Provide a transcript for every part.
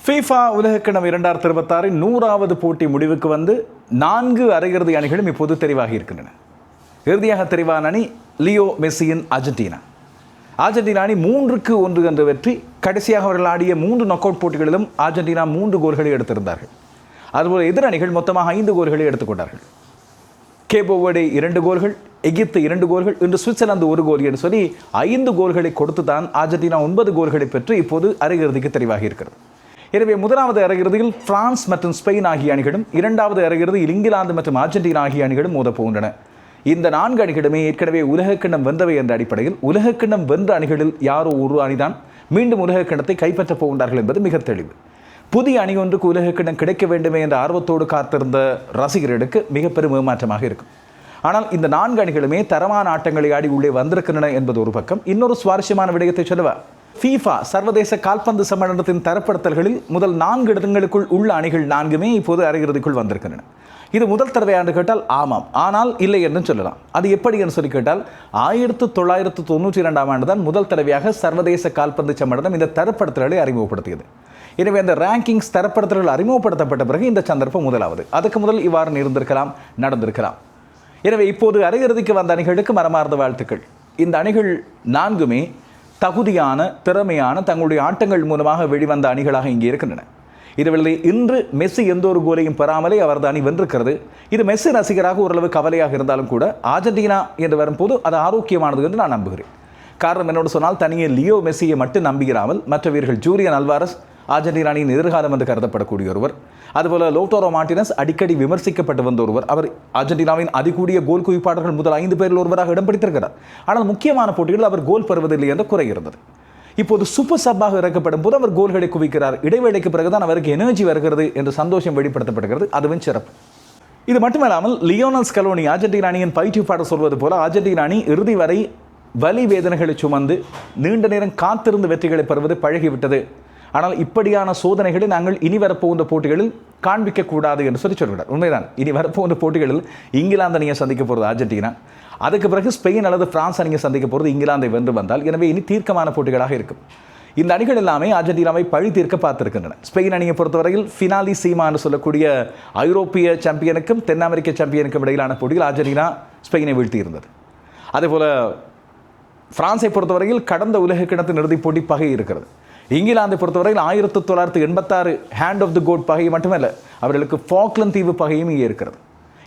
FIFA உலகக்கிணம் 2026 100வது போட்டி முடிவுக்கு வந்து 4 அரையிறுதி அணிகளும் இப்போது தெரிவாகி இருக்கின்றன. இறுதியாக தெரிவான அணி லியோ மெஸ்ஸியின் அர்ஜென்டினா. அர்ஜென்டினா அணி 3-1 என்ற வெற்றி. கடைசியாக அவர்கள் ஆடிய 3 நாக் அவுட் போட்டிகளிலும் அர்ஜென்டினா 3 கோல்களை எடுத்திருந்தார்கள். அதுபோல் எதிர் அணிகள் மொத்தமாக 5 கோல்களை எடுத்துக்கொண்டார்கள். கேபோ வெர்டே 2 கோல்கள், எகிப்து 2 கோல்கள், இன்று சுவிட்சர்லாந்து 1 கோல் என்று சொல்லி 5 கோல்களை கொடுத்து தான் அர்ஜென்டினா 9 கோல்களை பெற்று இப்போது அரையிறுதிக்கு தெரிவாகி இருக்கிறது. எனவே முதலாவது அரையிறுதியில் பிரான்ஸ் மற்றும் ஸ்பெயின் ஆகிய அணிகளும், இரண்டாவது அரையிறுதியில் இங்கிலாந்து மற்றும் அர்ஜென்டினா ஆகிய அணிகளும் மோதப்போகின்றன. இந்த 4 அணிகளுமே ஏற்கனவே உலகக்கிண்ணம் வென்றவை என்ற அடிப்படையில் உலகக்கிண்ணம் வென்ற அணிகளில் யாரோ ஒரு அணிதான் மீண்டும் உலகக்கிண்ணத்தை கைப்பற்றப் போகின்றார்கள் என்பது மிக தெளிவு. புதிய அணி ஒன்றுக்கு உலகக்கிண்ணம் கிடைக்க வேண்டுமே என்ற ஆர்வத்தோடு காத்திருந்த ரசிகர்களுக்கு மிக பெரும் ஏமாற்றமாக இருக்கும். ஆனால் இந்த 4 அணிகளுமே தரமான ஆட்டங்களை ஆடி உள்ளே வந்திருக்கின்றன என்பது ஒரு பக்கம். இன்னொரு சுவாரஸ்யமான விடயத்தை சொல்லவா, ஃபீஃபா சர்வதேச கால்பந்து சம்மேளனத்தின் தரப்படுத்தல்களில் முதல் 4 இடங்களுக்குள் உள்ள அணிகள் 4மே இப்போது அரையிறுதிக்குள் வந்திருக்கின்றன. இது முதல் தடவை என்று கேட்டால் ஆமாம், ஆனால் இல்லை என்று சொல்லலாம். அது எப்படி என்று சொல்லி கேட்டால் 1992ஆம் ஆண்டு தான் முதல் தடவையாக சர்வதேச கால்பந்து சம்மேளனம் இந்த தரப்படுத்தல்களை அறிமுகப்படுத்தியது. எனவே அந்த ரேங்கிங்ஸ் தரப்படுத்தல்கள் அறிமுகப்படுத்தப்பட்ட பிறகு இந்த சந்தர்ப்பம் முதலாவது. அதுக்கு முதல் இவ்வாறு இருந்திருக்கலாம், நடந்திருக்கலாம். எனவே இப்போது அரையிறுதிக்கு வந்த அணிகளுக்கு மனமார்ந்த வாழ்த்துக்கள். இந்த அணிகள் 4மே தகுதியான, திறமையான, தங்களுடைய ஆட்டங்கள் மூலமாக வெளிவந்த அணிகளாக இங்கே இருக்கின்றன. இதுவரை இன்று மெஸ்ஸி எந்த ஒரு கோலையும் பெறாமலே அவரது அணி வென்றிருக்கிறது. இது மெஸ்ஸி ரசிகராக ஓரளவு கவலையாக இருந்தாலும் கூட அர்ஜென்டினா என்று வரும்போது அது ஆரோக்கியமானது என்று நான் நம்புகிறேன். காரணம் என்னோடு சொன்னால், தனியே லியோ மெஸ்ஸியை மட்டும் நம்புகிறாமல் மற்ற வீரர்கள் ஜூலியன் அல்வாரஸ் அர்ஜென்டினா அணியின் எதிர்காலம் என்று கருதப்படக்கூடிய ஒருவர், அதுபோல லோட்டோரோ மார்டினஸ் அடிக்கடி விமர்சிக்கப்பட்டு வந்த ஒருவர். அவர் அர்ஜென்டினாவின் அதிகூடிய கோல் குவிப்பாளர்கள் முதல் 5 பேரில் ஒருவராக இடம் பிடித்திருக்கிறார். ஆனால் முக்கியமான போட்டிகளில் அவர் கோல் பெறுவதில்லை என்ற குறை இருந்தது. இப்போது சூப்பர் சப்பாக இறக்கப்படும் போது அவர் கோல்களை குவிக்கிறார். இடைவேளைக்கு பிறகுதான் அவருக்கு எனர்ஜி வருகிறது என்று சந்தோஷம் வெளிப்படுத்தப்படுகிறது. அதுவும் சிறப்பு. இது மட்டுமல்லாமல் லியோனல் ஸ்கலோனி அர்ஜென்டினா அணியின் பயிற்றுவிப்பாளர் சொல்வது போல அர்ஜென்டினா அணி இறுதி வரை வலி வேதனைகளை சுமந்து நீண்ட நேரம் காத்திருந்து வெற்றிகளை பெறுவது பழகிவிட்டது. ஆனால் இப்படியான சோதனைகளை நாங்கள் இனி வரப்போகின்ற போட்டிகளில் காண்பிக்கக்கூடாது என்று சொல்கிறார். உண்மைதான், இனி வரப்போகின்ற போட்டிகளில் இங்கிலாந்து அணியை சந்திக்க போகிறது அர்ஜென்டினா, அதுக்கு பிறகு ஸ்பெயின் அல்லது பிரான்ஸ் அணியை சந்திக்க போகிறது இங்கிலாந்தை வென்று வந்தால். எனவே இனி தீர்க்கமான போட்டிகளாக இருக்கும். இந்த அணிகள் எல்லாமே அர்ஜென்டினாவை பழி தீர்க்க பார்த்திருக்கின்றன. ஸ்பெயின் அணியை பொறுத்தவரையில் ஃபினாலி சீமா என்று சொல்லக்கூடிய ஐரோப்பிய சாம்பியனுக்கும் தென் அமெரிக்க சாம்பியனுக்கும் இடையிலான போட்டியில் அர்ஜென்டினா ஸ்பெயினை வீழ்த்தி இருந்தது. அதேபோல பிரான்ஸை பொறுத்தவரையில் கடந்த உலகக்கிண்ணத்தின் இறுதிப் போட்டி பகை இருக்கிறது. இங்கிலாந்தை பொறுத்தவரையில் 1986 ஹேண்ட் ஆஃப் தி கோட் பகை மட்டுமல்ல, அவர்களுக்கு ஃபாக்லண்ட் தீவு பகையும் இங்கே இருக்கிறது.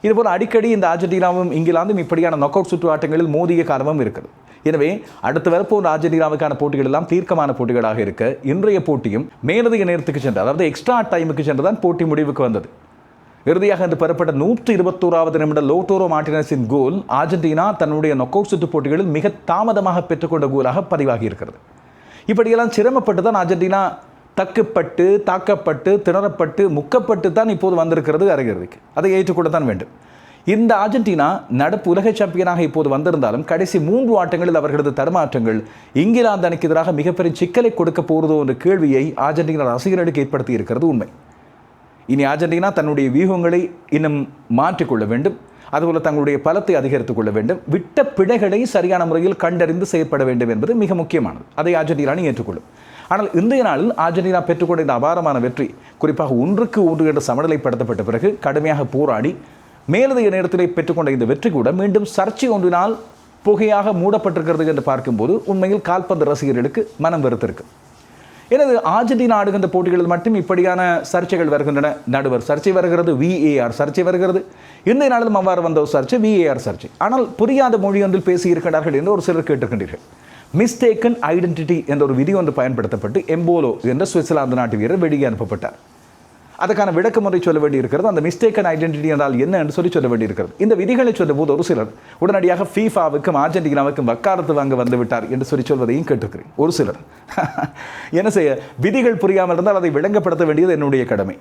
இதுபோல் அடிக்கடி இந்த அர்ஜென்டினாவும் இங்கிலாந்தும் இப்படியான நாக் அவுட் சுற்று ஆட்டங்களில் மோதிய காலமும் இருக்கிறது. எனவே அடுத்து வரப்போன்ற அர்ஜென்டினாவுக்கான போட்டிகள் எல்லாம் தீர்க்கமான போட்டிகளாக இருக்க இன்றைய போட்டியும் மேலதிக நேரத்துக்கு சென்று, அதாவது எக்ஸ்ட்ரா டைமுக்கு சென்று தான் போட்டி முடிவுக்கு வந்தது. இறுதியாக இன்று பெறப்பட்ட 121வது நிமிட லோட்டோரோ மார்டினஸின் கோல் அர்ஜென்டினா தன்னுடைய நாக் அவுட் சுற்று போட்டிகளில் மிக தாமதமாக பெற்றுக்கொண்ட கோலாக பதிவாகி இருக்கிறது. இப்படியெல்லாம் சிரமப்பட்டு தான் அர்ஜென்டினா தக்கப்பட்டு, தாக்கப்பட்டு, திணறப்பட்டு, முக்கப்பட்டு தான் இப்போது வந்திருக்கிறது அரையிறுதிக்கு. அதை ஏற்றுக்கொள்ளத்தான் வேண்டும். இந்த அர்ஜென்டினா நடப்பு உலக சாம்பியனாக இப்போது வந்திருந்தாலும் கடைசி 3 ஆட்டங்களில் அவர்களது தரமாற்றங்கள் இங்கிலாந்து அணிக்கு எதிராக மிகப்பெரிய சிக்கலை கொடுக்க போகிறதோ என்ற கேள்வியை அர்ஜென்டினா ரசிகர்களுக்கு ஏற்படுத்தி இருக்கிறது உண்மை. இனி அர்ஜென்டினா தன்னுடைய வியூகங்களை இன்னும் மாற்றிக்கொள்ள வேண்டும். அதுபோல் தங்களுடைய பலத்தை அதிகரித்துக் கொள்ள வேண்டும். விட்ட பிழைகளை சரியான முறையில் கண்டறிந்து செயற்பட வேண்டும் என்பது மிக முக்கியமானது. அதை அர்ஜென்டினா ஏற்றுக்கொள்ளும். ஆனால் இன்றைய நாளில் அர்ஜென்டினா பெற்றுக்கொண்ட இந்த அபாரமான வெற்றி, குறிப்பாக 1-1 என்ற சமநிலைப்படுத்தப்பட்ட பிறகு கடுமையாக போராடி மேலதிக நேரத்திலே பெற்றுக்கொண்ட இந்த வெற்றி கூட மீண்டும் சர்ச்சை ஒன்றினால் புகையாக மூடப்பட்டிருக்கிறது என்று பார்க்கும்போது உண்மையில் கால்பந்து ரசிகர்களுக்கு மனம் வெறுத்திருக்கு. எனது அர்ஜென்டினா ஆடுகின்ற போட்டிகளில் மட்டும் இப்படியான சர்ச்சைகள் வருகின்றன. நடுவர் சர்ச்சை வருகிறது, VAR சர்ச்சை வருகிறது. இன்றைய நாளிலும் அவ்வாறு வந்த ஒரு சர்ச்சை VAR சர்ச்சை. ஆனால் புரியாத மொழி ஒன்றில் பேசியிருக்கிறார்கள் என்று ஒரு சிலர் கேட்டிருக்கின்றீர்கள். மிஸ்டேக்கன் ஐடென்டிட்டி என்ற ஒரு விதி ஒன்று பயன்படுத்தப்பட்டு எம்போலோ என்ற சுவிட்சர்லாந்து நாட்டு வீரர் வெளியே அனுப்பப்பட்டார். அதுக்கான விளக்கமுறை சொல்ல வேண்டியிருக்கிறது. அந்த மிஸ்டேக்கன் ஐடென்டிட்டி என்றால் என்ன என்று சொல்ல வேண்டியிருக்கிறது. இந்த விதிகளை சொல்லும்போது ஒரு சிலர் உடனடியாக ஃபீஃபாவுக்கும் அர்ஜென்டினாவுக்கும் வக்காலத்து வாங்க வந்துவிட்டார் என்று சொல்வதையும் கேட்டிருக்கிறேன். ஒரு சிலர் என்ன செய்ய, விதிகள் புரியாமல் இருந்தால் அதை விளங்கப்படுத்த வேண்டியது என்னுடைய கடமை.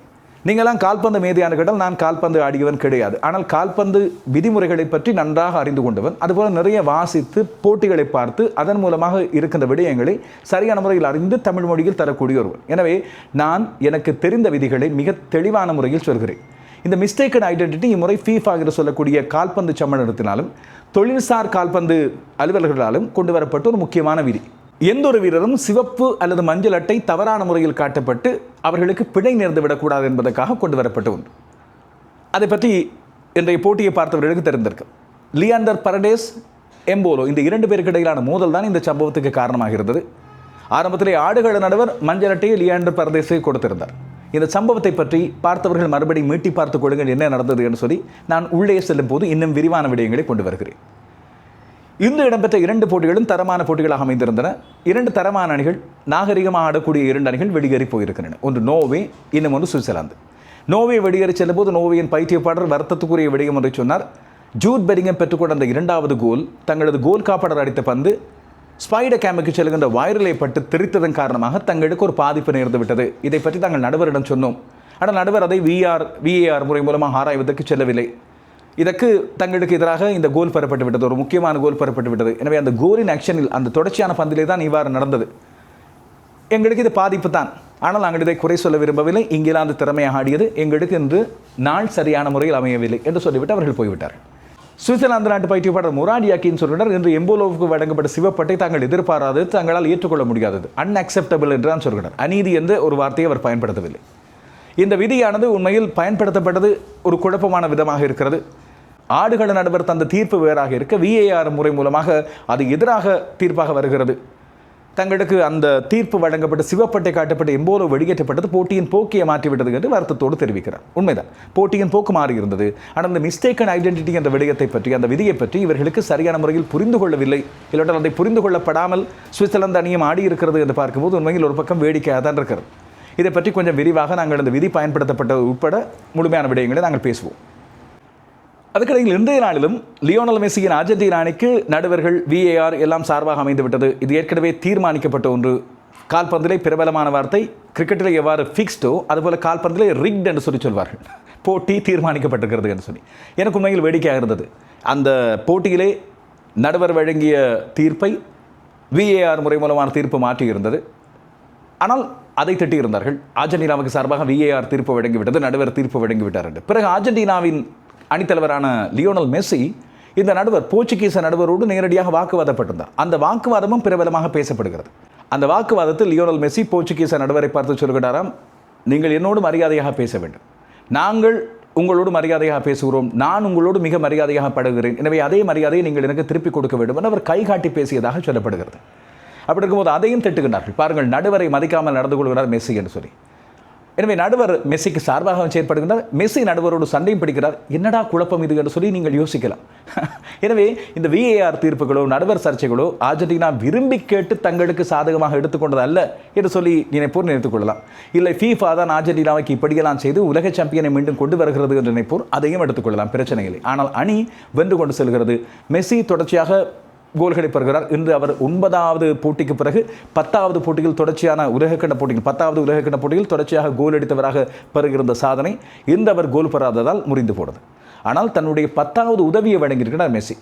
நீங்களாம் கால்பந்து மேதையான கேட்டால் நான் கால்பந்து ஆடியவன் கிடையாது. ஆனால் கால்பந்து விதிமுறைகளை பற்றி நன்றாக அறிந்து கொண்டவன். அதுபோல் நிறைய வாசித்து போட்டிகளை பார்த்து அதன் மூலமாக இருக்கின்ற விடயங்களை சரியான முறையில் அறிந்து தமிழ் மொழியில் தரக்கூடிய ஒருவன். எனவே நான் எனக்கு தெரிந்த விதிகளை மிக தெளிவான முறையில் சொல்கிறேன். இந்த மிஸ்டேக்கன் ஐடென்டிட்டி இம்முறை ஃபீஃபா என்று சொல்லக்கூடிய கால்பந்து சம்மேளனத்தினாலும் தொழில்சார் கால்பந்து அலுவலர்களாலும் கொண்டு வரப்பட்ட ஒரு முக்கியமான விதி. எந்த ஒரு வீரரும் சிவப்பு அல்லது மஞ்சள் அட்டை தவறான முறையில் காட்டப்பட்டு அவர்களுக்கு பிழை நேர்ந்து விடக்கூடாது என்பதற்காக கொண்டு வரப்பட்டு உண்டு. அதை பற்றி இன்றைய போட்டியை பார்த்தவர்களுக்கு தெரிந்திருக்கு. லியாண்டர் பரடேஸ், எம்போலோ இந்த 2 பேருக்கு இடையிலான மோதல் தான் இந்த சம்பவத்துக்கு காரணமாக இருந்தது. ஆரம்பத்திலே ஆடுகள நடுவர் மஞ்சள் அட்டையை லியாண்டர் பரடேஸை கொடுத்திருந்தார். இந்த சம்பவத்தை பற்றி பார்த்தவர்கள் மறுபடியும் மீட்டி பார்த்துக் கொள்ளுங்கள் என்ன நடந்தது என்று சொல்லி நான் உள்ளே செல்லும் போது இன்னும் விரிவான விடயங்களை கொண்டு வருகிறேன். இன்று இடம்பெற்ற 2 போட்டிகளும் தரமான போட்டிகளாக அமைந்திருந்தன. 2 தரமான அணிகள், நாகரிகமாக ஆடக்கூடிய 2 அணிகள் வெளியேறி போயிருக்கின்றன. ஒன்று நோர்வே, இன்னும் ஒன்று சுவிட்சர்லாந்து. நோர்வே வெளியேறி செல்லும் போது நோர்வேயின் பயிற்சியாளர் வருத்தத்துக்குரிய விடயம் ஒன்றை சொன்னார். ஜூட் பெலிங்கம் பெற்றுக்கொண்ட அந்த 2வது கோல், தங்களது கோல் காப்பாளர் அடித்த பந்து ஸ்பைடர் கேம்புக்கு செல்கின்ற வயரிலே பட்டு தெரித்ததன் காரணமாக தங்களுக்கு ஒரு பாதிப்பு நேர்ந்து விட்டது. இதை பற்றி தாங்கள் நடுவரிடம் சொன்னோம். ஆனால் நடுவர் அதை VAR முறை மூலமாக ஆராய்வதற்கு செல்லவில்லை. இதற்கு தங்களுக்கு எதிராக இந்த கோல் பெறப்பட்டு விட்டது, ஒரு முக்கியமான கோல் பெறப்பட்டு விட்டது. எனவே அந்த கோலின் ஆக்ஷனில், அந்த தொடர்ச்சியான பந்திலே தான் இவ்வாறு நடந்தது. எங்களுக்கு இது பாதிப்பு தான், ஆனால் நாங்கள் இதை குறை சொல்ல விரும்பவில்லை. இங்கிலாந்து திறமையாக ஆடியது, எங்களுக்கு இன்று நாள் சரியான முறையில் அமையவில்லை என்று சொல்லிவிட்டு அவர்கள் போய்விட்டார்கள். சுவிட்சர்லாந்து நாட்டு பயிற்சியாளர் முராட் யாக்கின் சொல்கிறார், இன்று எம்போலோவுக்கு வழங்கப்பட்ட சிவப்பட்டை தாங்கள் எதிர்பாராதது, தங்களால் ஏற்றுக்கொள்ள முடியாதது, அன்அக்செப்டபிள் என்று தான் சொல்கிறார். அநீதி என்ற ஒரு வார்த்தையை அவர் பயன்படுத்தவில்லை. இந்த விதியானது உண்மையில் பயன்படுத்தப்பட்டது ஒரு குழப்பமான விதமாக இருக்கிறது. ஆடுகள நடுவர் தந்த தீர்ப்பு வேறாக இருக்க VAR முறை மூலமாக அது எதிராக தீர்ப்பாக வருகிறது. தங்களுக்கு அந்த தீர்ப்பு வழங்கப்பட்டு சிவப்பட்டை காட்டப்பட்டு எம்போலோ வெளியேற்றப்பட்டது போட்டியின் போக்கியை மாற்றிவிட்டது என்று வருத்தத்தோடு தெரிவிக்கிறார். உண்மைதான், போட்டியின் போக்கு மாறி இருந்தது. ஆனால் அந்த மிஸ்டேக்கன் ஐடென்டிட்டி என்ற விடயத்தை பற்றி, அந்த விதியை பற்றி இவர்களுக்கு சரியான முறையில் புரிந்து கொள்ளவில்லை. இல்லாட்டால் அதை புரிந்து கொள்ளப்படாமல் சுவிட்சர்லாந்து அணியும் ஆடி இருக்கிறது என்று பார்க்கும்போது உண்மையில் ஒரு பக்கம் வேடிக்கையாக தான் இருக்கிறது. இதை பற்றி கொஞ்சம் விரிவாக நாங்கள் இந்த விதி பயன்படுத்தப்பட்ட உட்பட முழுமையான விடயங்களை நாங்கள் பேசுவோம். அதுக்கிடையில் இன்றைய நாளிலும் லியோனல் மெஸ்ஸியின் அர்ஜென்டினா அணிக்கு நடுவர்கள் VAR எல்லாம் சார்பாக அமைந்து விட்டது. இது ஏற்கனவே தீர்மானிக்கப்பட்ட ஒன்று. கால்பந்திலே பிரபலமான வார்த்தை, கிரிக்கெட்டில் எவ்வாறு ஃபிக்ஸ்டோ அதுபோல் கால்பந்திலே ரிக்ட் என்று சொல்வார்கள். போட்டி தீர்மானிக்கப்பட்டிருக்கிறது என்று சொல்லி எனக்கு உண்மையில் வேடிக்கையாக இருந்தது. அந்த போட்டியிலே நடுவர் வழங்கிய தீர்ப்பை VAR முறை மூலமான தீர்ப்பு மாற்றியிருந்தது. ஆனால் அதை திட்டியிருந்தார்கள். அர்ஜென்டினாவுக்கு சார்பாக VAR தீர்ப்பு வழங்கிவிட்டது, நடுவர் தீர்ப்பு வழங்கிவிட்டார் என்று. பிறகு அர்ஜென்டினாவின் அணித்தலைவரான லியோனல் மெஸ்ஸி இந்த நடுவர், போர்ச்சுகீச நடுவரோடு நேரடியாக வாக்குவாதப்பட்டிருந்தார். அந்த வாக்குவாதமும் பிரபலமாக பேசப்படுகிறது. அந்த வாக்குவாதத்தில் லியோனல் மெஸ்ஸி போர்ச்சுகீச நடுவரை பார்த்து சொல்கிறாராம், நீங்கள் என்னோடு மரியாதையாக பேச வேண்டும், நாங்கள் உங்களோடு மரியாதையாக பேசுகிறோம், நான் உங்களோடு மிக மரியாதையாக படுகிறேன், எனவே அதே மரியாதையை நீங்கள் எனக்கு திருப்பிக் கொடுக்க வேண்டும் என்று அவர் கை காட்டி பேசியதாக சொல்லப்படுகிறது. அப்படி இருக்கும்போது அதையும் திட்டுகின்றார்கள். பாருங்கள், நடுவரை மதிக்காமல் நடந்து கொள்கிறார் மெஸ்ஸி என்று சொல்லி. எனவே நடுவர் மெஸ்ஸிக்கு சார்பாக செயற்படுகின்றார். மெஸ்ஸி நடுவரோடு சண்டையும் பிடிக்கிறார். என்னடா குழப்பம் இது என்று சொல்லி நீங்கள் யோசிக்கலாம். எனவே இந்த VAR தீர்ப்புகளோ நடுவர் சர்ச்சைகளோ அர்ஜென்டினா விரும்பி கேட்டு தங்களுக்கு சாதகமாக எடுத்துக்கொண்டது அல்ல என்று சொல்லி நினைப்போர் நினைத்துக் கொள்ளலாம். இல்லை, FIFA தான் அர்ஜென்டினாவுக்கு இப்படியெல்லாம் செய்து உலக சாம்பியனை மீண்டும் கொண்டு வருகிறது என்று நினைப்போர் அதையும் எடுத்துக்கொள்ளலாம், பிரச்சனை இல்லை. ஆனால் அணி வென்று கொண்டு செல்கிறது. மெஸ்ஸி தொடர்ச்சியாக கோல்களை பெறுகிறார். இன்று அவர் 9வது போட்டிக்கு பிறகு 10வது போட்டியில் தொடர்ச்சியான உலகக்கிண்ண போட்டியில் 10வது உலகக்கிண்ண போட்டியில் தொடர்ச்சியாக கோல் அடித்தவராக பெறுகிற சாதனை இன்று அவர் கோல் பெறாததால் முறிந்து போனது. ஆனால் தன்னுடைய 10வது உதவியை வழங்கியிருக்கிறார் மெஸ்ஸி.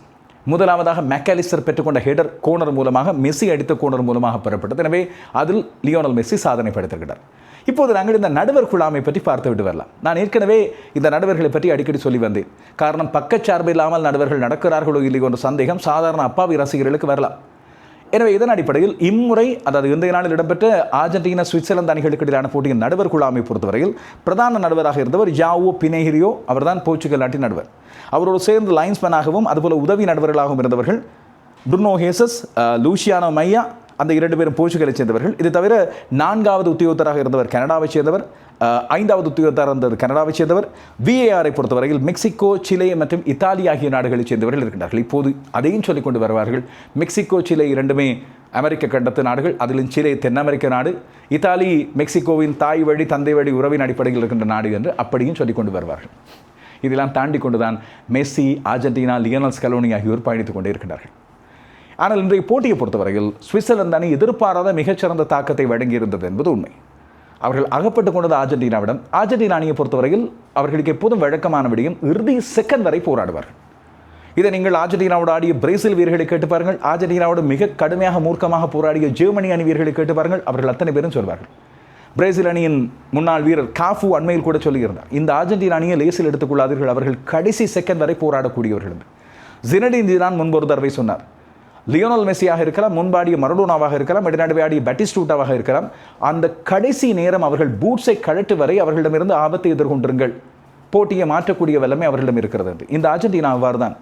முதலாவதாக மெக்காலிஸ்டர் பெற்றுக்கொண்ட ஹெடர் கோனர் மூலமாக, மெஸ்ஸி அடித்த கோனர் மூலமாக பெறப்பட்டது. எனவே அதில் லியோனல் மெஸ்ஸி சாதனை படைத்திருக்கிறார். இப்போது நாங்கள் இந்த நடுவர் குழாமை பற்றி பார்த்து விட்டு வரலாம். நான் ஏற்கனவே இந்த நடுவர்களை பற்றி அடிக்கடி சொல்லி வந்தேன். காரணம், பக்கச்சார்பு இல்லாமல் நடுவர்கள் நடக்கிறார்களோ இல்லையோ என்ற சந்தேகம் சாதாரண அப்பாவி ரசிகர்களுக்கு வரலாம். எனவே இதன் அடிப்படையில் இம்முறை, அதாவது இன்றைய நாளில் இடம்பெற்ற அர்ஜென்டினா சுவிட்சர்லாந்து அணிகளுக்கு இடையிலான போட்டியின் நடுவர் குழாமை பொறுத்தவரையில் பிரதான நடுவராக இருந்தவர் ஜாவோ பினேஹிரியோ. அவர்தான் போர்ச்சுகல் நாட்டின் நடுவர். அவரோடு சேர்ந்து லைன்ஸ்மேனாகவும் அதுபோல உதவி நடுவர்களாகவும் இருந்தவர்கள் ப்ருனோ ஹேசஸ், லூசியானோ மையா, அந்த 2 பேரும் போர்ச்சுகலை சேர்ந்தவர்கள். இது தவிர 4வது உத்தியோகத்தராக இருந்தவர் கனடாவை சேர்ந்தவர், 5வது உத்தியோகத்தராக இருந்தவர் கனடாவை சேர்ந்தவர். VARஐ பொறுத்தவரையில் மெக்சிகோ, சிலே மற்றும் இத்தாலி ஆகிய நாடுகளைச் சேர்ந்தவர்கள் இருக்கின்றார்கள். இப்போது அதையும் சொல்லிக் கொண்டு வருவார்கள். மெக்சிகோ, சிலே இரண்டுமே அமெரிக்க கண்டத்து நாடுகள். அதிலும் சிலே தென் அமெரிக்க நாடு, இத்தாலி மெக்சிகோவின் தாய் வழி தந்தை வழி உறவின் அடிப்படையில் இருக்கின்ற நாடு என்று அப்படியும் சொல்லிக் கொண்டு வருவார்கள். இதெல்லாம் தாண்டி கொண்டுதான் மெஸ்ஸி, அர்ஜென்டினா, லியோனல் ஸ்கலோனி ஆகியோர் பயணித்துக் கொண்டே இருக்கின்றார்கள். ஆனால் இன்றைய போட்டியை பொறுத்தவரையில் சுவிட்சர்லாந்து அணி எதிர்பாராத மிகச்சிறந்த தாக்கத்தை வழங்கியிருந்தது என்பது உண்மை. அவர்கள் அகப்பட்டுக் கொண்டது அர்ஜென்டினாவிடம். அர்ஜென்டினா அணியை பொறுத்தவரையில் அவர்களுக்கு எப்போதும் வழக்கமான விடயம், இறுதி செகண்ட் வரை போராடுவார்கள். இதை நீங்கள் அர்ஜென்டினாவோடு ஆடிய பிரேசில் வீரர்களை கேட்டு பாருங்கள், அர்ஜென்டினாவோடு மிக கடுமையாக மூர்க்கமாக போராடிய ஜெர்மனி அணி வீரர்களை கேட்டு பாருங்கள், அவர்கள் அத்தனை பேரும் சொல்வார்கள். பிரேசில் அணியின் முன்னாள் வீரர் காஃபு அண்மையில் கூட சொல்லியிருந்தார், இந்த அர்ஜென்டினா அணியை லேசில் எடுத்துக்கொள்ளாதீர்கள், அவர்கள் கடைசி செகண்ட் வரை போராடக்கூடியவர்கள் என்று. ஜினடின் ஜிடான் முன்பு ஒரு தடவை சொன்னார், லியோனல் மெஸ்ஸியாக இருக்கலாம், முன்பாடிய மரடோனாவாக இருக்கலாம், இடைநடுவே ஆடிய பேட்டிஸ்டூட்டாவாக இருக்கலாம். அந்த கடைசி நேரம் அவர்கள் பூட்ஸை கழட்டு வரை அவர்களிடமிருந்து ஆபத்தை எதிர்கொண்டிருங்கள், போட்டியை மாற்றக்கூடிய வல்லமை அவர்களிடம் இருக்கிறது என்று. இந்த அர்ஜென்டினா அவ்வாறு தான்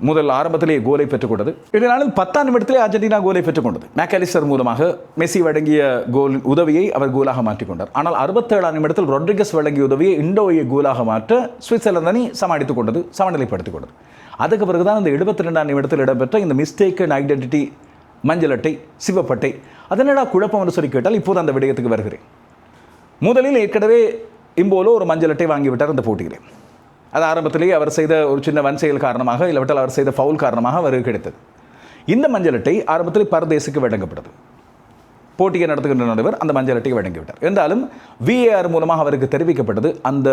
முதல் ஆரம்பத்திலேயே கோலை பெற்றுக்கொண்டது. இதனாலும் 10ஆம் நிமிடத்திலே அர்ஜென்டினா கோலை பெற்றுக்கொண்டது. மேக்காலிஸ்டர் மூலமாக மெஸ்ஸி வழங்கிய கோல் உதவியை அவர் கோலாக மாற்றிக்கொண்டார். ஆனால் 67ஆம் நிமிடத்தில் ரொட்ரிகஸ் வழங்கிய உதவியை இண்டோயை கோலாக மாற்ற சுவிட்சர்லாந்து அணி சமாளித்துக் கொண்டது, சமநிலைப்படுத்திக் கொண்டது. அதுக்கு பிறகுதான் இந்த 72ஆம் நிமிடத்தில் இடம்பெற்ற இந்த மிஸ்டேக்கன் ஐடென்டிட்டி, மஞ்சள் அட்டை, சிவப்பட்டை, அதனடா குழப்பம் என்று சொல்லி கேட்டால் இப்போது அந்த விடயத்துக்கு வருகிறேன். முதலில் ஏற்கனவே இம்போலோ ஒரு மஞ்சள் அட்டை வாங்கிவிட்டார் அந்த போட்டியிலே. அது ஆரம்பத்திலேயே அவர் செய்த ஒரு சின்ன வன் செயல் காரணமாக, இல்லாவிட்டால் அவர் செய்த ஃபவுல் காரணமாக அவருக்கு கிடைத்தது. இந்த மஞ்சள் அட்டை ஆரம்பத்தில் பரதேசுக்கு வழங்கப்பட்டது. போட்டியை நடத்துகின்ற நடுவர் அந்த மஞ்சள் அட்டையை வழங்கிவிட்டார். என்றாலும் VAR மூலமாக அவருக்கு தெரிவிக்கப்பட்டது அந்த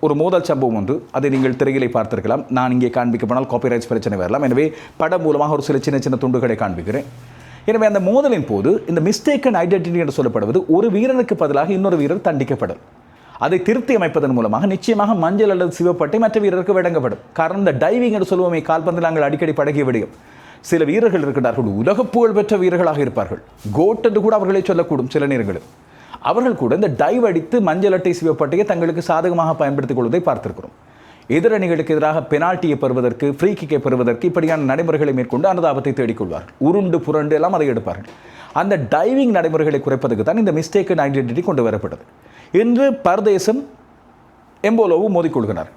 ஒரு மோதல் சம்பவம் ஒன்று, அதை நீங்கள் திரையிலே பார்த்திருக்கலாம். நான் இங்கே காண்பிக்கப்போனால் காப்பிரைட்ஸ் பிரச்சனை வரலாம். எனவே படம் மூலமாக ஒரு சில சின்ன சின்ன துண்டுகளை காண்பிக்கிறேன். எனவே அந்த மோதலின் போது இந்த மிஸ்டேக்கன் ஐடென்டிட்டி என்று சொல்லப்படுவது ஒரு வீரனுக்கு பதிலாக இன்னொரு வீரர் தண்டிக்கப்படும். அதை திருத்தி அமைப்பதன் மூலமாக நிச்சயமாக மஞ்சள் அல்லது சிவப்பட்டை மற்ற வீரருக்கு வழங்கப்படும். காரணம் இந்த டைவிங் என்று சொல்லுவோமே, கால்பந்தில் நாங்கள் அடிக்கடி பழகிய விடயம். சில வீரர்கள் இருக்கிறார்கள், உலக புகழ் பெற்ற வீரர்களாக இருப்பார்கள், கோட் என்று கூட அவர்களை சொல்லக்கூடும். சில நேரங்களில் அவர்கள் கூட இந்த டைவ் அடித்து மஞ்சள் அட்டை சிவப்பட்டையை தங்களுக்கு சாதகமாக பயன்படுத்திக் கொள்வதை பார்த்திருக்கிறோம். எதிரணிகளுக்கு எதிராக பெனால்ட்டியை பெறுவதற்கு, ஃப்ரீ கிக்கை பெறுவதற்கு இப்படியான நடைமுறைகளை மேற்கொண்டு அனுதாபத்தை தேடிக்கொள்வார்கள். உருண்டு புரண்டு எல்லாம் அதை எடுப்பார்கள். அந்த டைவிங் நடைமுறைகளை குறைப்பதற்கு தான் இந்த மிஸ்டேக்கன் ஐடென்டிட்டி கொண்டு வரப்பட்டது. இன்று பர்தேசம் எம்போலோவும் மோதிக்கொள்கிறார்.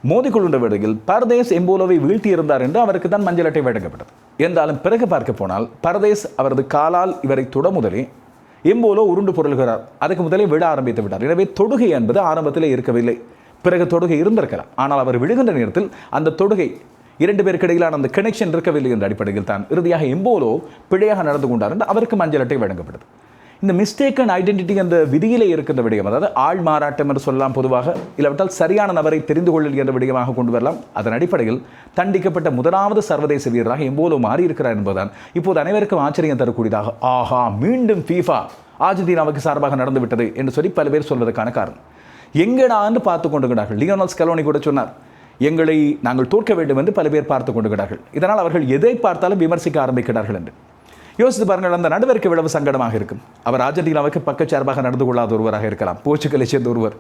மோதிக்கொள்கின்ற வேளையில் பர்தேஸ் எம்போலோவை வீழ்த்தியிருந்தார் என்று அவருக்கு தான் மஞ்சள் அட்டை வழங்கப்பட்டது. என்றாலும் பிறகு பார்க்க போனால் பர்தேஸ் அவரது காலால் இவரை தொட முதலே எம்போலோ உருண்டு பொருள்கிறார். அதுக்கு முதலே விட ஆரம்பித்து விட்டார். எனவே தொடுகை என்பது ஆரம்பத்திலே இருக்கவில்லை, பிறகு தொடுகை இருந்திருக்கலாம். ஆனால் அவர் விழுகின்ற நேரத்தில் அந்த தொடுகை, இரண்டு பேருக்கு இடையிலான அந்த கனெக்ஷன் இருக்கவில்லை என்ற அடிப்படையில் தான் இறுதியாக எம்போலோ பிழையாக நடந்து கொண்டார் என்று அவருக்கு மஞ்சள் அட்டை வழங்கப்பட்டது. இந்த மிஸ்டேக்கன் ஐடென்டிட்டி என்ற விதியிலே இருக்கின்ற விடயம், அதாவது ஆள் மாறாட்டம் என்று சொல்லலாம் பொதுவாக, இல்லாவிட்டால் சரியான நபரை தெரிந்து கொள்ளல் என்ற விடயமாக கொண்டு வரலாம். அதன் அடிப்படையில் தண்டிக்கப்பட்ட முதலாவது சர்வதேச வீரராக எம்போலோ மாறி இருக்கிறார் என்பதுதான் இப்போது அனைவருக்கும் ஆச்சரியம் தரக்கூடியதாக, ஆஹா மீண்டும் FIFA அர்ஜென்டினாவுக்கு சார்பாக நடந்துவிட்டது என்று சொல்லி பல பேர் சொல்வதற்கான காரணம். எங்கடான்னு பார்த்து கொண்டுகிறார்கள். லியோனல் ஸ்கலோனி கூட சொன்னார், எங்களை நாங்கள் தோற்க வேண்டும் என்று பல பேர் பார்த்து கொண்டுகிறார்கள். இதனால் அவர்கள் எதை பார்த்தாலும் விமர்சிக்க ஆரம்பிக்கிறார்கள் என்று யோசித்து பாருங்கள். அந்த நடுவருக்கு எவ்வளவு சங்கடமாக இருக்கும். அவர் அர்ஜென்டினாவுக்கு பக்கச்சார்பாக நடந்து கொள்ளாத ஒருவராக இருக்கலாம், போர்ச்சுகலை சேர்ந்த ஒருவர்,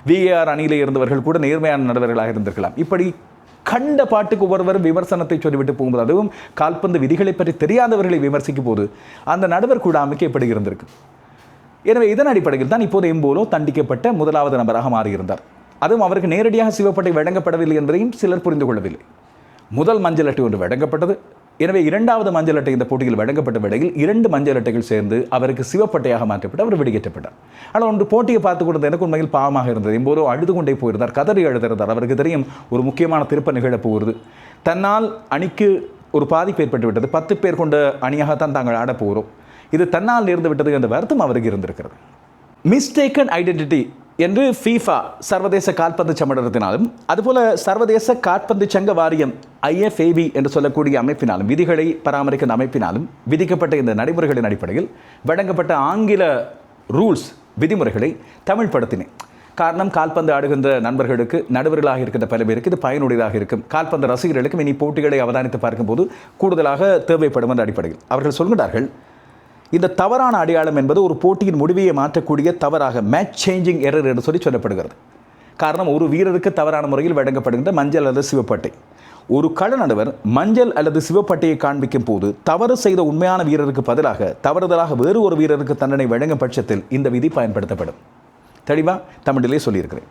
VAR அணியிலே இருந்தவர்கள் கூட நேர்மையான நடுவர்களாக இருந்திருக்கலாம். இப்படி கண்ட பாட்டுக்கு ஒவ்வொருவரும் விமர்சனத்தை சொல்லிவிட்டு போகும்போது, அதுவும் கால்பந்து விதிகளை பற்றி தெரியாதவர்களை விமர்சிக்கும் போது அந்த நடுவர் கூடாமைக்கு எப்படி இருந்திருக்கு. எனவே இதன் அடிப்படையில் தான் இப்போது எம்போலோ தண்டிக்கப்பட்ட முதலாவது நபராக மாறியிருந்தார். அதுவும் அவருக்கு நேரடியாக சிவப்பட்டை வழங்கப்படவில்லை என்பதையும் சிலர் புரிந்து கொள்ளவில்லை. முதல் மஞ்சள் அட்டை ஒன்று வழங்கப்பட்டது. எனவே இரண்டாவது மஞ்சள் அட்டை இந்த போட்டியில் வழங்கப்பட்ட வேளையில் 2 மஞ்சள் அட்டைகள் சேர்ந்து அவருக்கு சிவப்பட்டையாக மாற்றப்பட்டு அவர் வெளியேற்றப்பட்டார். ஆனால் ஒன்று போட்டியை பார்த்து கொண்டது எனக்கு உண்மையில் பாவமாக இருந்தது. எம்போதோ அழுது கொண்டே போயிருந்தார், கதறி அழுதிருந்தார். அவருக்கு தெரியும் ஒரு முக்கியமான திருப்ப நிகழப் போகிறது, தன்னால் அணிக்கு ஒரு பாதிப்பு ஏற்பட்டு விட்டது, 10 பேர் கொண்ட அணியாகத்தான் தாங்கள் ஆடப்போகிறோம், இது தன்னால் நேர்ந்து விட்டது என்ற வருத்தம் அவருக்கு இருந்திருக்கிறது. மிஸ்டேக்கன் ஐடென்டிட்டி என்று FIFA சர்வதேச கால்பந்து சம்மேளனத்தினாலும் அதுபோல சர்வதேச கால்பந்து சங்க வாரியம் IFAB என்று சொல்லக்கூடிய அமைப்பினாலும், விதிகளை பராமரிக்கிற அமைப்பினாலும் விதிக்கப்பட்ட இந்த நடைமுறைகளின் அடிப்படையில் வழங்கப்பட்ட ஆங்கில ரூல்ஸ், விதிமுறைகளை தமிழ் படுத்தினேன். காரணம், கால்பந்து ஆடுகின்ற நண்பர்களுக்கு, நடுவர்களாக இருக்கின்ற பல பேருக்கு இது பயனுடையதாக இருக்கும். கால்பந்து ரசிகர்களுக்கும் இனி போட்டிகளை அவதானித்து பார்க்கும்போது கூடுதலாக தேவைப்படும் என்ற அடிப்படையில் அவர்கள் சொல்கிறார்கள், இந்த தவறான அடையாளம் என்பது ஒரு போட்டியின் முடிவையை மாற்றக்கூடிய தவறாக, மேட்ச் சேஞ்சிங் எரர் என்று சொல்லப்படுகிறது. காரணம், ஒரு வீரருக்கு தவறான முறையில் வழங்கப்படுகின்ற மஞ்சள் அல்லது சிவப்பட்டை. ஒரு கள நடுவர் மஞ்சள் அல்லது சிவப்பட்டையை காண்பிக்கும் போது தவறு செய்த உண்மையான வீரருக்கு பதிலாக தவறுதலாக வேறு ஒரு வீரருக்கு தண்டனை வழங்கும் பட்சத்தில் இந்த விதி பயன்படுத்தப்படும். தெளிவாக தமிழிலே சொல்லியிருக்கிறேன்.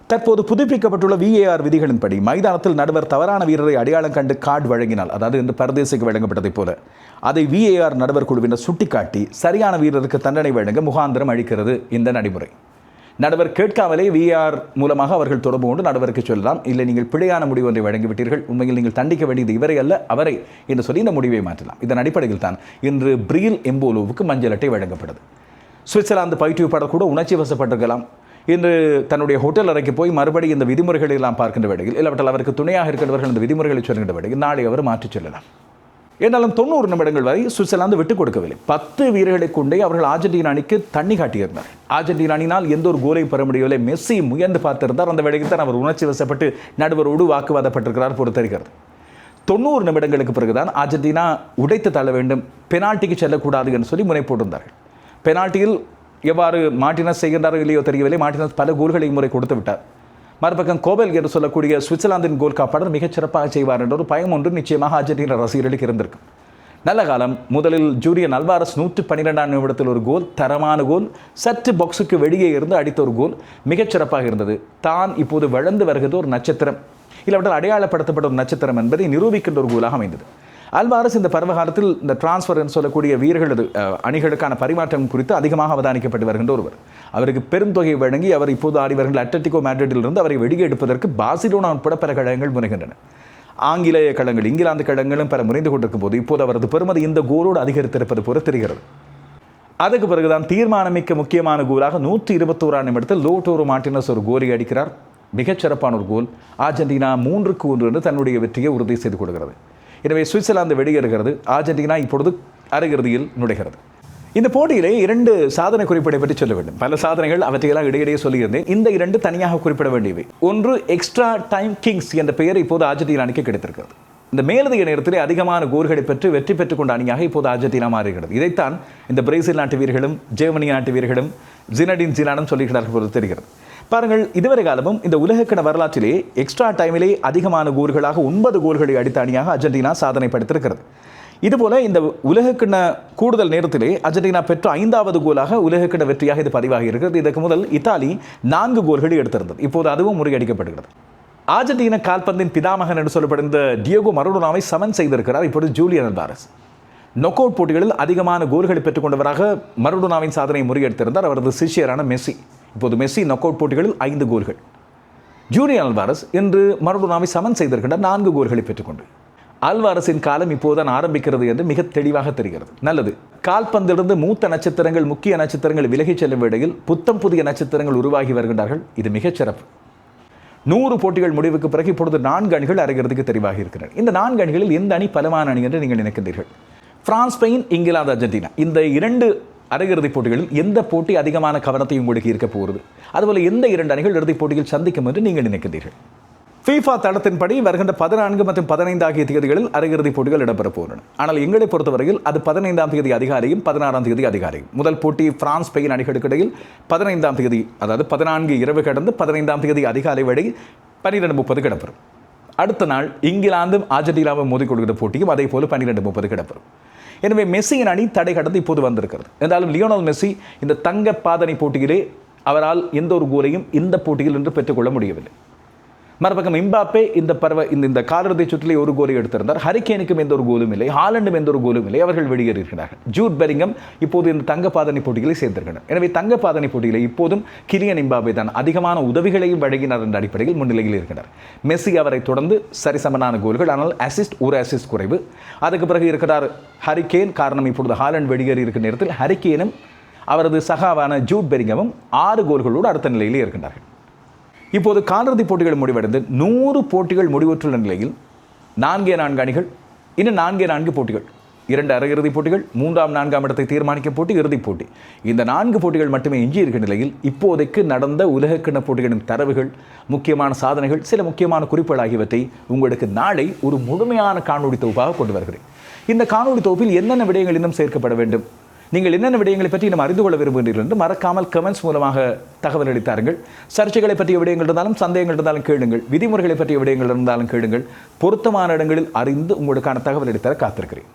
தற்போது புதுப்பிக்கப்பட்டுள்ள VAR விதிகளின்படி மைதானத்தில் நடுவர் தவறான வீரரை அடையாளம் கண்டு கார்டு வழங்கினால், அதாவது இந்த பரதேசுக்கு வழங்கப்பட்டதைப் போல, அதை VAR நடுவர் குழுவினர் சுட்டிக்காட்டி சரியான வீரருக்கு தண்டனை வழங்க முகாந்திரம் அளிக்கிறது இந்த நடைமுறை. நடுவர் கேட்காமலே VAR மூலமாக அவர்கள் தொடர்பு கொண்டு நடுவருக்கு சொல்லலாம், இல்லை நீங்கள் பிழையான முடிவு ஒன்றை வழங்கிவிட்டீர்கள், உண்மையில் நீங்கள் தண்டிக்க வேண்டியது இவரை அல்ல அவரை என்று சொல்லி இந்த முடிவை மாற்றலாம். இதன் அடிப்படையில் தான் இன்று பிரியல் எம்போலோவுக்கு மஞ்சள் அட்டை வழங்கப்படுது. சுவிட்சர்லாந்து பயிற்றுவிப்பாளர் கூட உணர்ச்சி வசப்பட்டிருக்கலாம். இன்று தன்னுடைய ஹோட்டல் அறைக்கு போய் மறுபடியும் இந்த விதிமுறைகளை எல்லாம் பார்க்கின்ற வேளையில், இல்லாவிட்டால் அவருக்கு துணையாக இருக்கின்றவர்கள் இந்த விதிமுறைகளை சொல்கின்ற வேளையில் நாளை அவர் மாற்றிச் செல்லலாம். என்றாலும் 90 நிமிடங்கள் வரை சுவிட்சர்லாந்து விட்டுக் கொடுக்கவில்லை. 10 வீரர்களை கொண்டே அவர்கள் அர்ஜென்டினா அணிக்கு தண்ணி காட்டியிருந்தார். அர்ஜென்டினா அணியினால் எந்த ஒரு கோலையும் பெற முடியவில்லை. மெஸ்ஸி முயன்று பார்த்திருந்தார். அந்த வேளையில் தான் அவர் உணர்ச்சி வசப்பட்டு நடுவரோடு வாக்குவாதப்பட்டிருக்கிறார் போல தெரிகிறது. 90 நிமிடங்களுக்கு பிறகுதான் அர்ஜென்டினா உடைத்து தள்ள வேண்டும், பெனால்ட்டிக்கு செல்லக்கூடாது என்று சொல்லி முனை போட்டிருந்தார்கள். பெனால்ட்டியில் எவ்வாறு மார்டினஸ் செய்கின்றாரோ இல்லையோ தெரியவில்லை, மார்டினஸ் பல கோல்களை முறை கொடுத்து விட்டார். மறுபக்கம் கோபல் என்று சொல்லக்கூடிய சுவிட்சர்லாந்தின் கோல் காப்பாளர் மிகச் சிறப்பாக செய்வார் என்ற ஒரு பயம் ஒன்று நிச்சயமாக அர்ஜென்டினா ரசிகர்களுக்கு இருந்திருக்கும். நல்ல காலம். முதலில் ஜூலியன் அல்வாரஸ் 112ஆம் நிமிடத்தில் ஒரு கோல், தரமான கோல், சற்று பாக்ஸுக்கு வெளியே இருந்து அடித்த ஒரு கோல், மிகச்சிறப்பாக இருந்தது. தான் இப்போது வளர்ந்து வருகிறது ஒரு நட்சத்திரம், இல்லாவிட்டால் அடையாளப்படுத்தப்பட்ட ஒரு நட்சத்திரம் என்பதை நிரூபிக்கின்ற ஒரு கோலாக அமைந்தது. அல்வாரஸ் இந்த பருவகாலத்தில் இந்த டிரான்ஸ்ஃபர் என்று சொல்லக்கூடிய வீரர்களது அணிகளுக்கான பரிமாற்றம் குறித்து அதிகமாக அவதானிக்கப்பட்டு வருகின்ற ஒருவர். அவருக்கு பெருந்தொகையை வழங்கி அவர் இப்போது ஆடி வருகின்ற அட்லெட்டிகோ மேட்ரிட்டிலிருந்து அவரை வெளியே எடுப்பதற்கு பார்சிலோனா உட்பட பல கழகங்கள் முனைகின்றன. ஆங்கிலேய களங்கள், இங்கிலாந்து களங்களும் பல முறைந்து கொண்டிருக்கும் போது இப்போது அவரது பெருமதி இந்த கோலோடு அதிகரித்திருப்பது போல தெரிகிறது. அதுக்கு பிறகுதான் தீர்மானமிக்க முக்கியமான கோலாக 121ஆம் நிமிடத்தில் லோட்டோரோ மார்டினஸ் ஒரு கோலை அடிக்கிறார். மிகச்சிறப்பான ஒரு கோல். அர்ஜென்டினா 3-1 என்று தன்னுடைய வெற்றியை உறுதி செய்து கொடுக்கிறது. எனவே சுவிட்சர்லாந்து வெளியேறுகிறது, அர்ஜென்டினா இப்பொழுது அரையிறுதியில் நுழைகிறது. இந்த போட்டியிலே 2 சாதனை குறிப்பீடை பற்றி சொல்ல வேண்டும். பல சாதனைகள், அவற்றையெல்லாம் இடையிடையே சொல்லியிருந்தேன். இந்த 2 தனியாக குறிப்பிட வேண்டியவை. ஒன்று, எக்ஸ்ட்ரா டைம் கிங்ஸ் என்ற பெயர் இப்போது அர்ஜென்டினா அணிக்கு கிடைத்திருக்கிறது. இந்த மேலதிக நேரத்திலே அதிகமான கோல்களை பெற்று வெற்றி பெற்றுக் கொண்ட அணியாக இப்போது அர்ஜென்டினா மாறுகிறது. இதைத்தான் இந்த பிரேசில் நாட்டு வீரர்களும் ஜெர்மனி நாட்டு வீரர்களும் ஜினடின் ஜிடானும் சொல்லிக்கிறார்கள் போது தெரிகிறது. பாருங்கள், இதுவரை காலமும் இந்த உலகக்கிண வரலாற்றிலே எக்ஸ்ட்ரா டைமிலே அதிகமான கோல்களாக 9 கோல்களை அடித்த அணியாக அர்ஜென்டினா சாதனை படைத்திருக்கிறது. இதுபோல இந்த உலகக்கிண கூடுதல் நேரத்திலே அர்ஜென்டினா பெற்ற 5வது கோலாக உலகக்கிண வெற்றியாக இது பதிவாகி இருக்கிறது. இதற்கு முதல் இத்தாலி 4 கோல்களை எடுத்திருந்தது. இப்போது அதுவும் முறியடிக்கப்படுகிறது. அர்ஜென்டினா கால்பந்தின் பிதாமகன் என்று சொல்லப்படுகிற டியோகோ மரடோனாவை சமன் செய்திருக்கிறார் இப்போது ஜூலியன் அல்வாரஸ். நொக் அவுட் போட்டிகளில் அதிகமான கோல்களை பெற்றுக்கொண்டவராக மரடோனாவின் சாதனை முறியடித்திருந்தார் அவரது சிஷியரான மெஸ்ஸி. இப்போது மெஸ்ஸி நொக் அவுட் போட்டிகளில் 5 கோல்கள். ஜூலியன் அல்வாரஸ் என்று மரடோனாவை சமன் செய்திருக்கின்றார் 4 கோல்களை பெற்றுக்கொண்டு. அல்வாரஸின் காலம் இப்போதுதான் ஆரம்பிக்கிறது என்று மிக தெளிவாக தெரிகிறது. நல்லது. கால்பந்திலிருந்து மூத்த நட்சத்திரங்கள், முக்கிய நட்சத்திரங்கள் விலகிச் செல்லும் வேளையில் புத்தம் புதிய நட்சத்திரங்கள் உருவாகி வருகின்றார்கள். இது மிகச் சிறப்பு. 100 போட்டிகள் முடிவுக்கு பிறகு இப்பொழுது 4 அணிகள் அரையிறுதிக்கு தெரிவாகி இருக்கிறது. இந்த 4 அணிகளில் எந்த அணி பலமான அணி என்று நீங்கள் நினைக்கின்றீர்கள்? பிரான்ஸ், ஸ்பெயின், இங்கிலாந்து, அர்ஜென்டினா, இந்த 2 அரையிறுதிப் போட்டிகளில் எந்த போட்டி அதிகமான கவனத்தை உங்களுக்கு இருக்க போகிறது? அதுபோல எந்த 2 அணிகள் இறுதிப் போட்டியில் சந்திக்கும் என்று நீங்கள் நினைக்கின்றீர்கள்? FIFA தளத்தின்படி வருகின்ற 14 மற்றும் 15 ஆகிய தேதிகளில் அரையிறுதிப் போட்டிகள் இடம்பெறப் போகின்றன. ஆனால் எங்களை பொறுத்தவரையில் அது 15ஆம் தேதி அதிகாலையும் 16ஆம் தேதி அதிகாலையும். முதல் போட்டி பிரான்ஸ், ஸ்பெயின் அணிகளுக்கு இடையில் 15ஆம் தேதி, அதாவது 14 இரவு கடந்து 15ஆம் தேதி அதிகாலை வரை 12:30 கிடப்பெறும். அடுத்த நாள் இங்கிலாந்தும் அர்ஜென்டினாவும் மோதிக்கொள்கிற போட்டியும் அதே போல 12:30 கிடப்பெறும். எனவே மெஸ்ஸியின் அணி தடை கடந்து இப்போது வந்திருக்கிறது. என்றாலும் லியோனல் மெஸ்ஸி இந்த தங்க பாதனை போட்டியிலே அவரால் எந்த ஒரு கோலையும் இந்த போட்டியில் இன்று பெற்றுக்கொள்ள முடியவில்லை. மறுபக்கம் எம்பாப்பே இந்த காலிறுதி சுற்றிலே ஒரு கோலை எடுத்திருந்தார். ஹரிகேனுக்கும் எந்த ஒரு கோலும் இல்லை, ஹாலண்டும் எந்த ஒரு கோலும் இல்லை. அவர்கள் வெளியேறியிருக்கிறார்கள். ஜூட் பெரிங்கம் இப்போது இந்த தங்க பாதனை போட்டிகளை சேர்ந்திருக்கிறார். எனவே தங்க பாதனை போட்டிகளை இப்போதும் கிலியன் எம்பாப்பே தான் அதிகமான உதவிகளையும் வழங்கினார் என்ற அடிப்படையில் முன்னிலையில் இருக்கிறார். மெஸ்ஸி அவரை தொடர்ந்து சரிசமனான கோல்கள், ஆனால் ஒரு அசிஸ்ட் குறைவு. அதுக்கு பிறகு இருக்கிறார் ஹரிகேன். காரணம் இப்பொழுது ஹாலண்ட் வெளியேறி இருக்கிற நேரத்தில் ஹரிகேனும் அவரது சகாவான ஜூட் பெரிங்கமும் 6 கோல்களோடு அடுத்த நிலையிலே இருக்கின்றார்கள். இப்போது காலிறுதிப் போட்டிகள் முடிவடைந்து 100 போட்டிகள் முடிவுற்றுள்ள நிலையில் 4 அணிகள், இன்னும் 4 போட்டிகள், 2 அரையிறுதிப் போட்டிகள், 3ஆம் 4ஆம் இடத்தை தீர்மானிக்கும் போட்டி, இறுதிப் போட்டி. இந்த 4 போட்டிகள் மட்டுமே எஞ்சி இருக்கிற நிலையில் இப்போதைக்கு நடந்த உலகக்கிண போட்டிகளின் தரவுகள், முக்கியமான சாதனைகள், சில முக்கியமான குறிப்புகள் ஆகியவற்றை உங்களுக்கு நாளை ஒரு முழுமையான காணொளி தொகுப்பாக கொண்டு வருகிறேன். இந்த காணொளி தொகுப்பில் என்னென்ன விடயங்கள் இன்னும் சேர்க்கப்பட வேண்டும், நீங்கள் என்னென்ன விடயங்களை பற்றி இன்னும் அறிந்து கொள்ள விரும்புகிறீர்கள் என்று மறக்காமல் கமெண்ட்ஸ் மூலமாக தகவல் அளித்தார்கள். சர்ச்சைகளை பற்றிய விடயங்கள் இருந்தாலும், சந்தேகங்கள் இருந்தாலும் கேளுங்கள். விதிமுறைகளை பற்றிய விடயங்கள் இருந்தாலும் கேளுங்கள். பொருத்தமான இடங்களில் அறிந்து உங்களுக்கான தகவல் அளித்தர காத்திருக்கிறேன்.